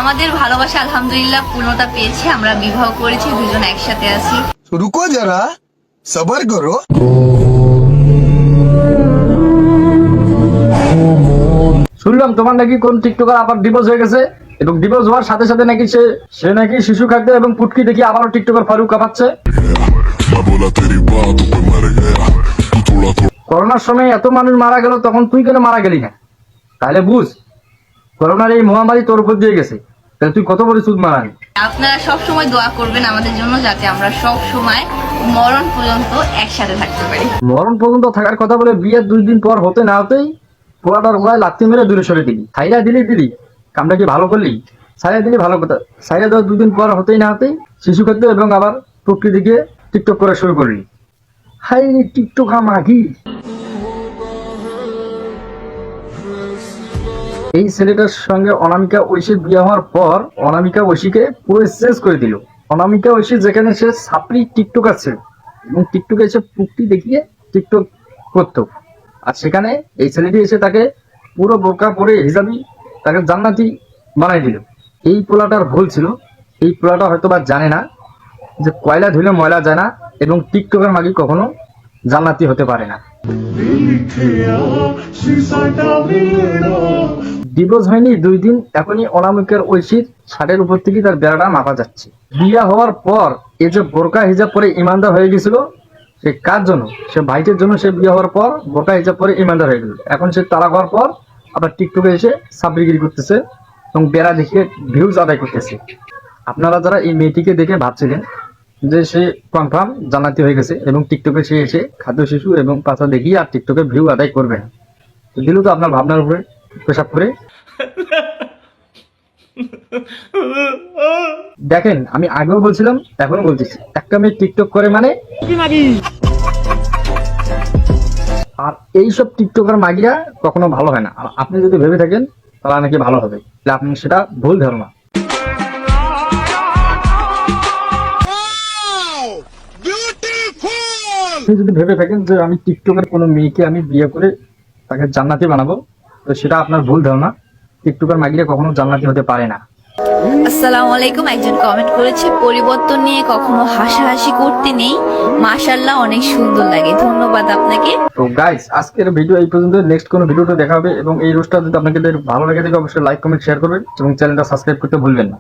আমাদের ভালোবাসা আলহামদুলিল্লাহ পূর্ণতা পেয়েছে, আমরা বিবাহ করেছি, দুজন একসাথে আছি। রুকো যারা, সবার করো। শুনলাম তোমার নাকি কোন টিকটকার আবার ডিভোর্স হয়ে গেছে, এবং ডিভোর্স হওয়ার সাথে সাথে নাকি সে নাকি শিশু খাদ্য এবং পুটকি দেখি আবারও টিকটকার ফারুক কাঁপাচ্ছে। করোনার সময় এত মানুষ মারা গেল, তখন তুই কেন মারা গেলি না? তাহলে বুঝ, করোনার এই মহামারী তোর উপর দিয়ে গেছে, তাহলে তুই কত বড় সুদ মারানি। আপনারা সব সময় দোয়া করবেন আমাদের জন্য, যাতে আমরা সব সময় মরণ পর্যন্ত একসাথে থাকতে পারি। মরণ পর্যন্ত থাকার কথা বলে বিয়ের 2 দিন পর হতে না হতেই পোলাটার গোড়ায় লাত্তি মেরে দূরে সরে দিলি। ছাইরা দিলি কামটা কি ভালো করলি? ছাইরা দিলি ভালো কথা, ছাইরা দেওয়ার 2 দিন পর হতেই না হতেই শিশু খাদ্য এবং আবার প্রকৃতিকে টিকটক করা শুরু করলি। হাই রে টিকটক মাগি। এই ছেলেটার সঙ্গে অনামিকা ঐশীর বিয়ে হওয়ার পর অনামিকা ঐশীকে পুরো শেষ করে দিল। অনামিকা ঐশী যেখানে সে সাপড়ি টিকটক আছে এবং টিকটকে এসে পুকটি দেখিয়ে টিকটক করতো, আর সেখানে এই ছেলেটি এসে তাকে পুরো বোরকা পরে হিজাবি তাকে জান্নাতি বানাই দিল। এই পোলাটার ভুল ছিল। এই পোলাটা হয়তো বা জানে না যে কয়লা ধুলে ময়লা যায় না, এবং টিকটকের মাগি কখনো জান্নাতি হতে পারে না। ডিভোর্স হয়নি 2 দিন, এখনই অনামিকার ঐশীর শাড়ির উপর থেকে তার বেড়াটা মাপা যাচ্ছে। বিয়ে হওয়ার পর এই যে বোরকা হিজাব পরে ইমানদার হয়ে গেছিল, সে কার জন্য? সে ভাইটের জন্য। সে বিয়ে হওয়ার পর বোরকা হিজাব পরে ইমানদার হয়ে গেল। এখন সে তালাক হওয়ার পর আবার টিকটকে এসে সাবরিগিরি করতেছে এবং বেড়া দেখিয়ে ভিউজ আদায় করতেছে। আপনারা যারা এই মেয়েটিকে দেখে ভাবছিলেন যে সে কনফার্ম জান্নাতি হয়ে গেছে এবং টিকটকে সে এসে খাদ্য শিশু এবং পাতা দেখিয়ে আর টিকটকে ভিউ আদায় করবে না, দিল তো আপনার ভাবনার উপরে পেশাব করে। দেখেন, আমি আগেও বলছিলাম, এখনো বলতেছি, একটা মেয়ে টিকটক করে মানে, আর এইসব টিকটকার মাগিরা কখনো ভালো হয় না। আর আপনি যদি ভেবে থাকেন তারা নাকি ভালো হবে, তাহলে আপনি সেটা ভুল ধারণা। আপনি যদি ভেবে থাকেন যে আমি টিকটকের কোনো মেয়েকে আমি বিয়ে করে তাকে জান্নাতি বানাবো, তো সেটা আপনার ভুল ধারণা। টিকটকের মাগিরা কখনো জান্নাতি হতে পারে না। আসসালামু আলাইকুম। একজন কমেন্ট করেছে, পরিবর্তন নিয়ে কখনো হাসাহাসি করতে নেই, মাশাআল্লাহ অনেক সুন্দর লাগে। ধন্যবাদ আপনাকে। তো গাইস, আজকের ভিডিও এই পর্যন্ত। নেক্সট কোনো ভিডিওতে দেখা হবে, এবং এই রোস্টটা যদি আপনাদের ভালো লাগে থাকে অবশ্যই লাইক কমেন্ট শেয়ার করবেন এবং চ্যানেলটা সাবস্ক্রাইব করতে ভুলবেন না।